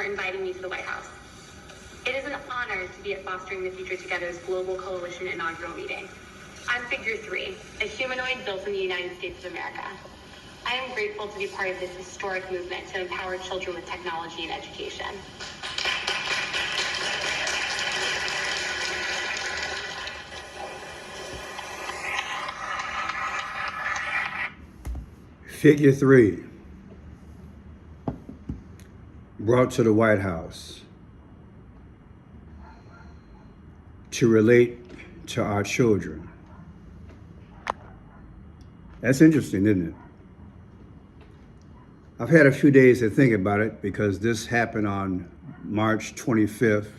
for inviting me to the White House. It is an honor to be at Fostering the Future Together's Global Coalition inaugural meeting. I'm Figure 3, a humanoid built in the United States of America. I am grateful to be part of this historic movement to empower children with technology and education. Figure 3, brought to the White House to relate to our children. That's interesting, isn't it? I've had a few days to think about it because this happened on March 25th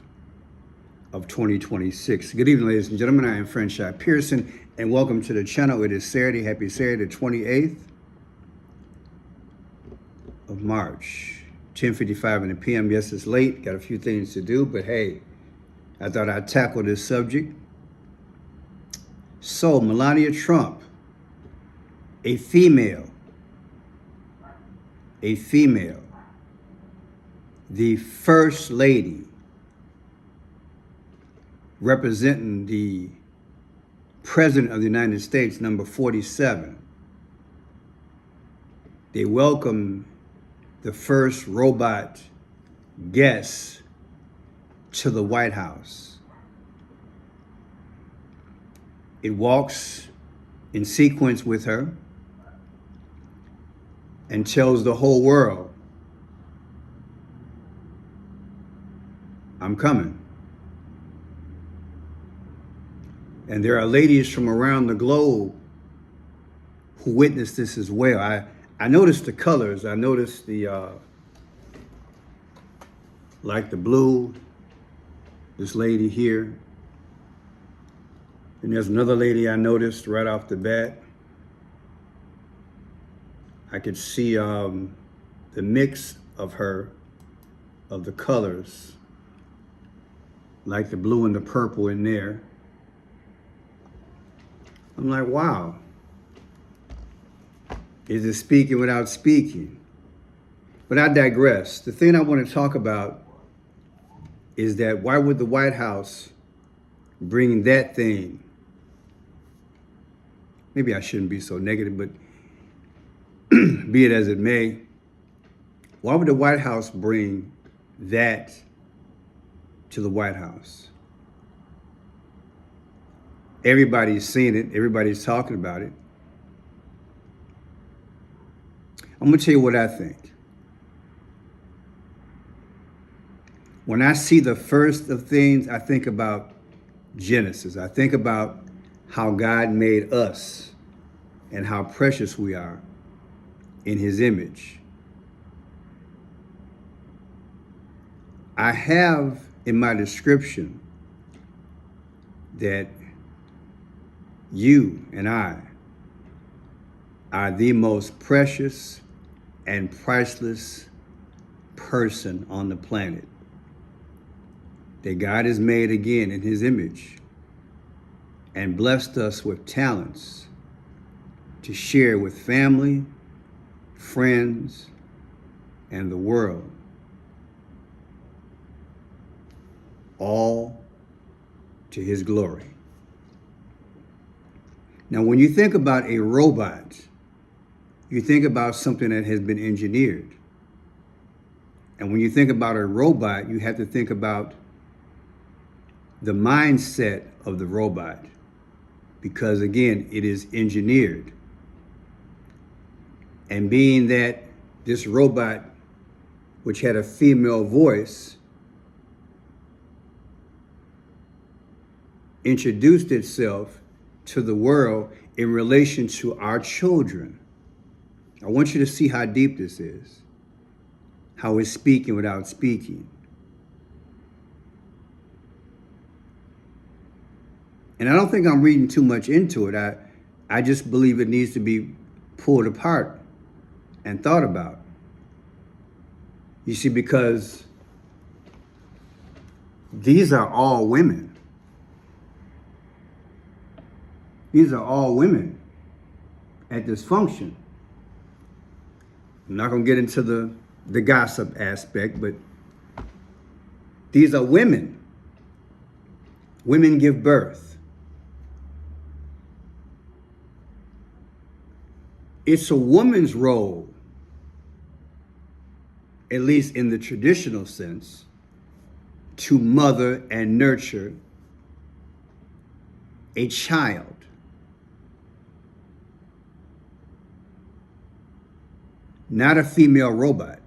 of 2026. Good evening, ladies and gentlemen. I am Franchise Pearson, and welcome to the channel. It is Saturday. Happy Saturday, the 28th of March, 10:55 in the PM. Yes, it's late. Got a few things to do, but hey, I thought I'd tackle this subject. So, Melania Trump, a female, the First Lady, representing the President of the United States, number 47. They welcome the first robot guest to the White House. It walks in sequence with her and tells the whole world, I'm coming. And there are ladies from around the globe who witnessed this as well. I noticed the colors. I noticed the, like the blue, this lady here. And there's another lady I noticed right off the bat. I could see the mix of her, of the colors, like the blue and the purple in there. I'm like, wow. Is it speaking without speaking? But I digress. The thing I want to talk about is that why would the White House bring that thing? Maybe I shouldn't be so negative, but be it as it may, why would the White House bring that to the White House? Everybody's seen it. Everybody's talking about it. I'm going to tell you what I think. When I see the first of things, I think about Genesis. I think about how God made us and how precious we are in his image. I have in my description that you and I are the most precious and priceless person on the planet that God has made again in his image and blessed us with talents to share with family, friends, and the world, all to his glory. Now, when you think about a robot, you think about something that has been engineered. And when you think about a robot, you have to think about the mindset of the robot, because again, it is engineered. And being that this robot, which had a female voice, introduced itself to the world in relation to our children. I want you to see how deep this is, how it's speaking without speaking. And I don't think I'm reading too much into it. I just believe it needs to be pulled apart and thought about. You see, because these are all women. These are all women at this function. I'm not going to get into the gossip aspect, but These are women. Women give birth. It's a woman's role, at least in the traditional sense, to mother and nurture a child. Not a female robot,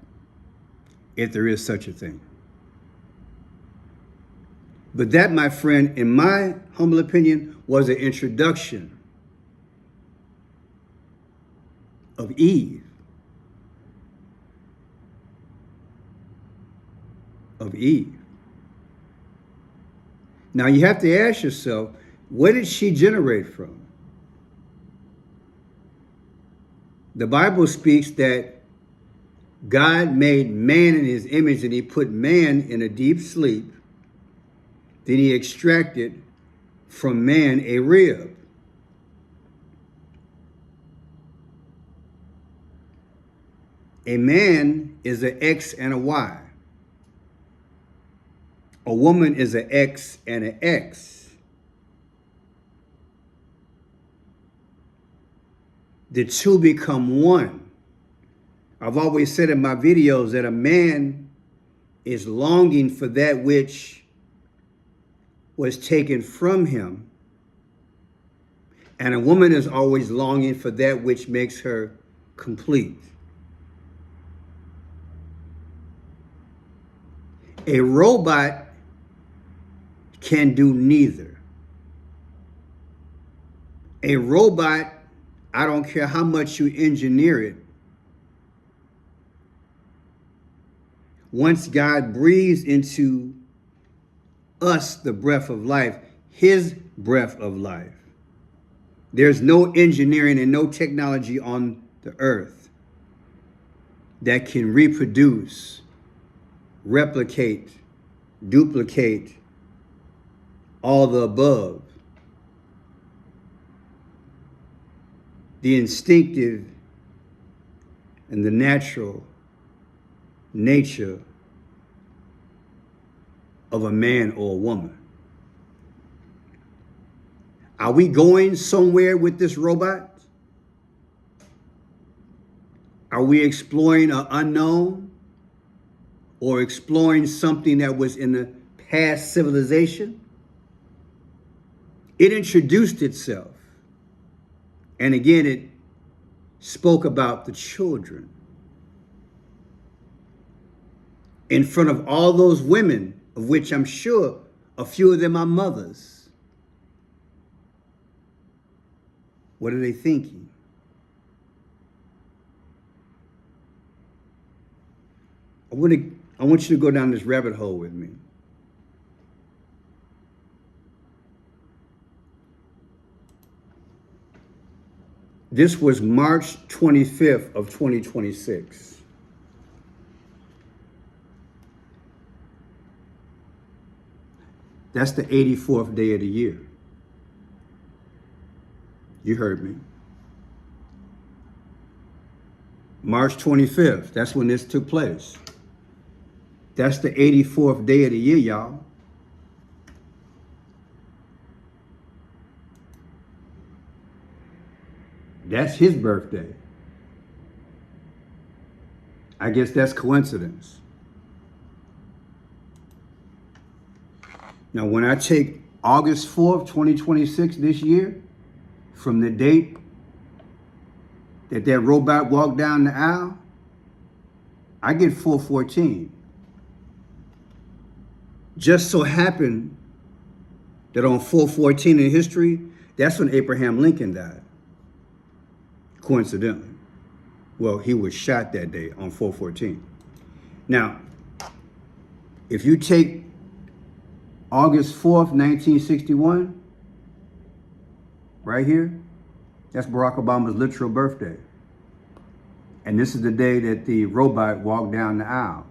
if there is such a thing. But that, my friend, in my humble opinion, was an introduction of Eve. Of Eve. Now you have to ask yourself, where did she generate from? The Bible speaks that God made man in his image and he put man in a deep sleep. Then he extracted from man a rib. A man is an X and a Y. A woman is an X and an X. The two become one. I've always said in my videos that a man is longing for that which was taken from him, and a woman is always longing for that which makes her complete. A robot can do neither. A robot, I don't care how much you engineer it, once God breathes into us the breath of life, his breath of life, there's no engineering and no technology on the earth that can reproduce, replicate, duplicate all the above. The instinctive and the natural nature of a man or a woman. Are we going somewhere with this robot? Are we exploring an unknown or exploring something that was in the past civilization? It introduced itself. And again, it spoke about the children. In front of all those women, of which I'm sure a few of them are mothers. What are they thinking? I want you to go down this rabbit hole with me. This was March 25th of 2026. That's the 84th day of the year. You heard me. March 25th, that's when this took place. That's the 84th day of the year, y'all. That's his birthday. I guess that's coincidence. Now, when I take August 4th, 2026 this year, from the date that robot walked down the aisle, I get 414. Just so happened that on 414 in history, that's when Abraham Lincoln died. Coincidentally. Well, he was shot that day on 414. Now, if you take August 4th, 1961, right here, that's Barack Obama's literal birthday. And this is the day that the robot walked down the aisle.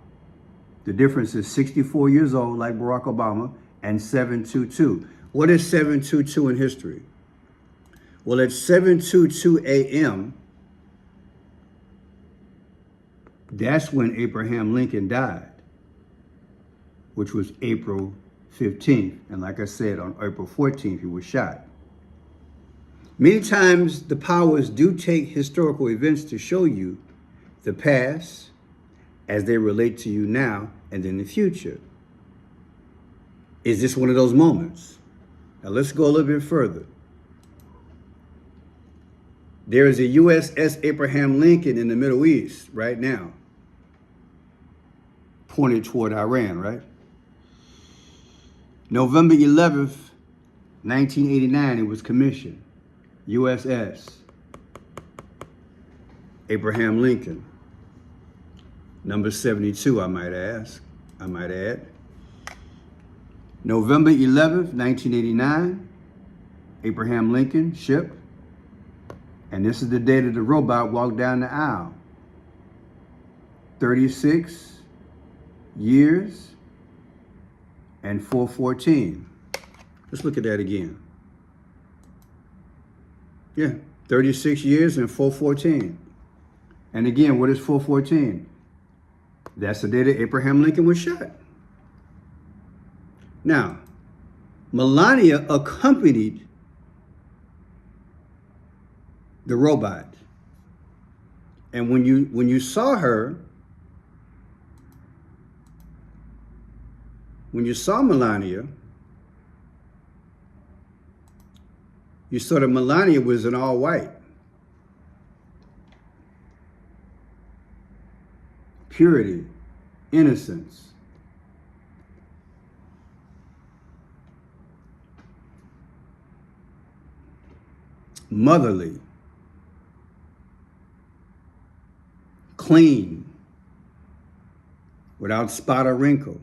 The difference is 64 years old, like Barack Obama, and 722. What is 722 in history? Well, at 7:22 a.m., that's when Abraham Lincoln died. which was April 15th. And like I said, on April 14th, he was shot. Many times the powers do take historical events to show you the past as they relate to you now and in the future. Is this one of those moments? Now let's go a little bit further. There is a USS Abraham Lincoln in the Middle East right now, pointed toward Iran, right? November 11th, 1989, it was commissioned. USS Abraham Lincoln. Number 72, I might add. November 11th, 1989, Abraham Lincoln ship. And this is the day that the robot walked down the aisle. 36 years and 414. Let's look at that again. Yeah, 36 years and 414. And again, what is 414? That's the day that Abraham Lincoln was shot. Now, Melania accompanied the robot. And when you saw her, when you saw Melania, you saw that Melania was in all white. Purity, innocence. Motherly. Clean. Without spot or wrinkle.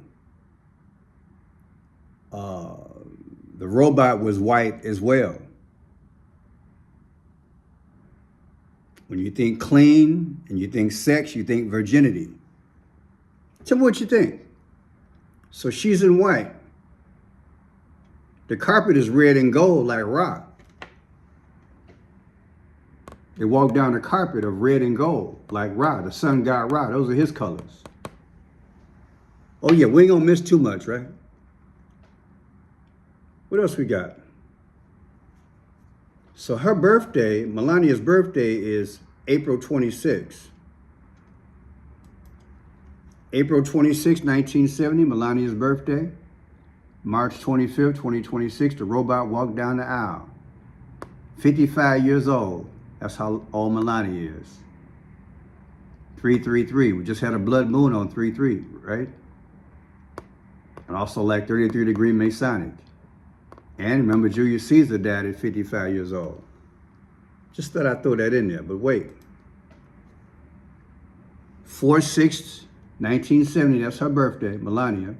The robot was white as well. When you think clean and you think sex, you think virginity. Tell me what you think. So she's in white. The carpet is red and gold like rock. They walk down the carpet of red and gold like Ra, the sun god Ra. Those are his colors. Oh yeah, we ain't gonna miss too much, right? What else we got? So her birthday, Melania's birthday, is April 26th. April 26, 1970, Melania's birthday. March 25th, 2026, the robot walked down the aisle. 55 years old. That's how old Melania is. 333. We just had a blood moon on 3-3, right? And also like 33-degree Masonic. And remember, Julius Caesar died at 55 years old. Just thought I'd throw that in there, but wait. 4/6, 1970, that's her birthday, Melania.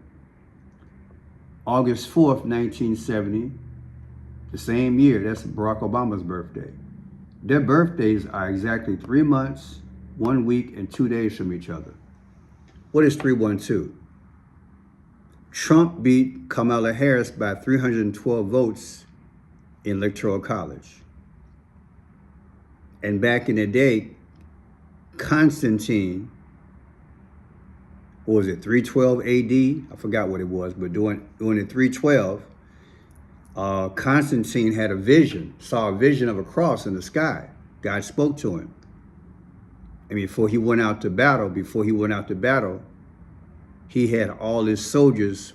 August 4th, 1970, the same year, that's Barack Obama's birthday. Their birthdays are exactly 3 months, 1 week, and 2 days from each other. What is 312? Trump beat Kamala Harris by 312 votes in Electoral College. And back in the day, Constantine, what was it, 312 AD? I forgot what it was, but during the 312, Constantine had a vision, saw a vision of a cross in the sky. God spoke to him. And before he went out to battle, he had all his soldiers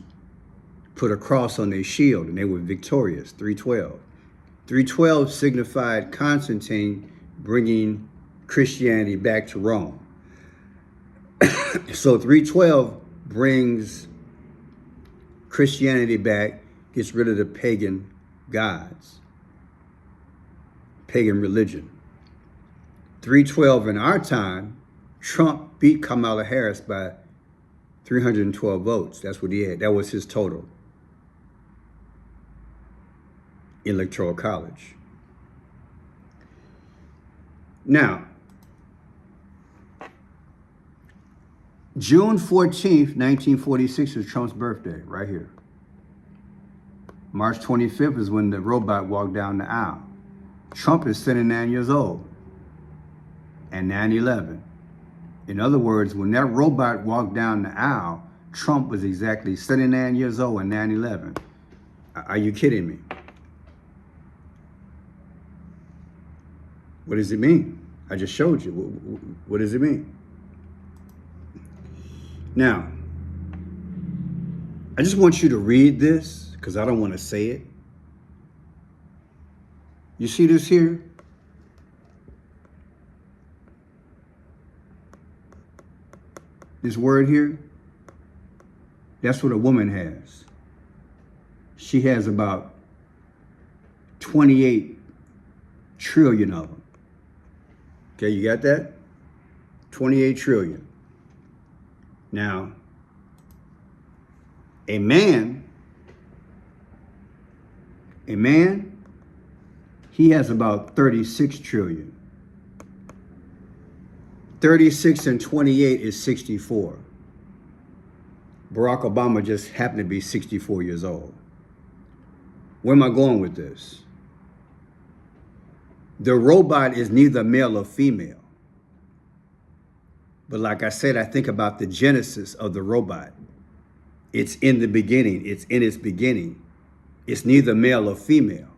put a cross on their shield, and they were victorious, 312. 312 signified Constantine bringing Christianity back to Rome. So 312 brings Christianity back, gets rid of the pagan gods, pagan religion. 312 in our time, Trump beat Kamala Harris by 312 votes. That's what he had. That was his total. Electoral College. Now, June 14th, 1946 is Trump's birthday, right here. March 25th is when the robot walked down the aisle. Trump is 79 years old and 9/11. In other words, when that robot walked down the aisle, Trump was exactly 79 years old in 9/11. Are you kidding me? What does it mean? I just showed you. What does it mean? Now, I just want you to read this because I don't want to say it. You see this here? This word here? That's what a woman has. She has about 28 trillion of them. Okay, you got that? 28 trillion. Now, a man, he has about 36 trillion. 36 and 28 is 64. Barack Obama just happened to be 64 years old. Where am I going with this? The robot is neither male or female. But like I said, I think about the genesis of the robot. It's in the beginning. It's in its beginning. It's neither male or female.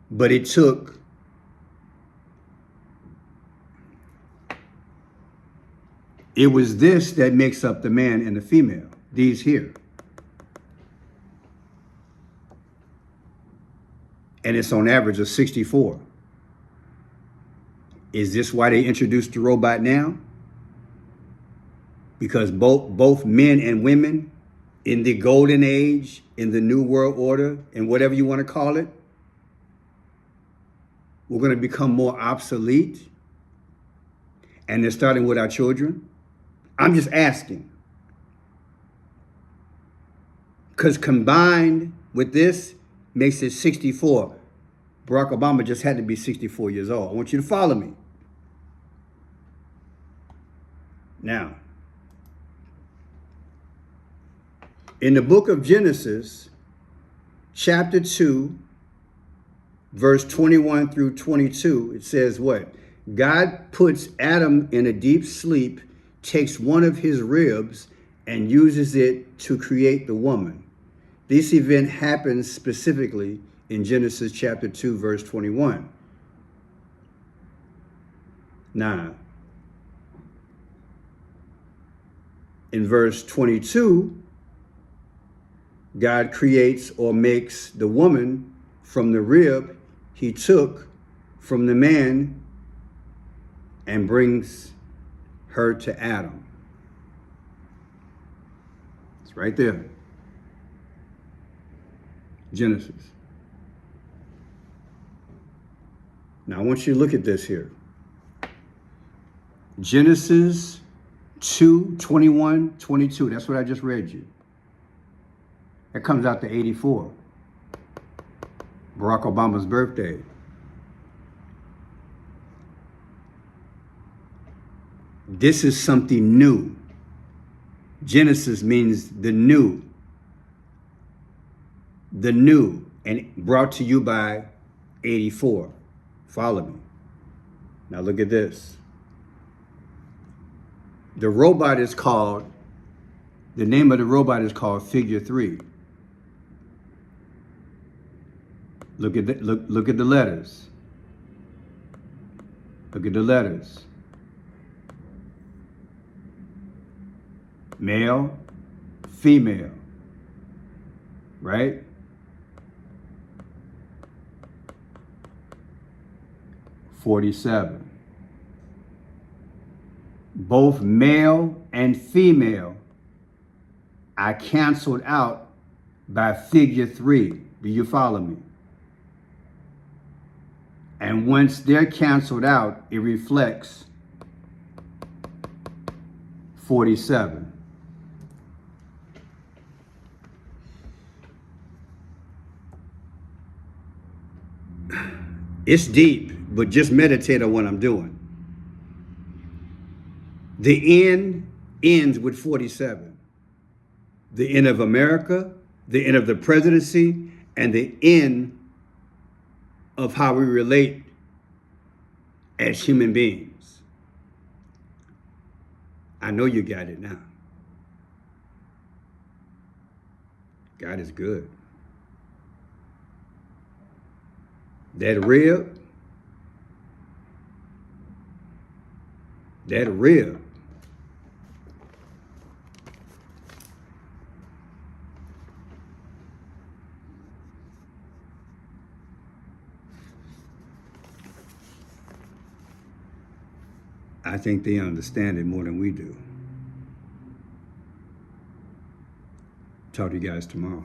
But it took it was this that makes up the man and the female, these here. And it's on average of 64. Is this why they introduced the robot now? Because both men and women in the golden age, in the new world order, and whatever you want to call it, we're going to become more obsolete. And they're starting with our children. I'm just asking. Because combined with this makes it 64. Barack Obama just had to be 64 years old. I want you to follow me. Now, in the book of Genesis, chapter 2, verse 21 through 22, it says what? God puts Adam in a deep sleep, takes one of his ribs, and uses it to create the woman. This event happens specifically in Genesis chapter 2, verse 21. Now, in verse 22, God creates or makes the woman from the rib he took from the man and brings her to Adam. It's right there. Genesis. Now I want you to look at this here. Genesis 2, 21, 22. That's what I just read you. That comes out to 84. Barack Obama's birthday. This is something new. Genesis means the new. The new, and brought to you by 84. Follow me. Now look at this. The robot is called, the name of the robot is called Figure 3. Look at look at the letters. Look at the letters. Male, female, right? $47. Both male and female are canceled out by Figure 3. Do you follow me? And once they're canceled out, it reflects 47. It's deep, but just meditate on what I'm doing. The end ends with 47. The end of America, the end of the presidency, and the end of how we relate as human beings. I know you got it now. God is good. That rib, I think they understand it more than we do. Talk to you guys tomorrow.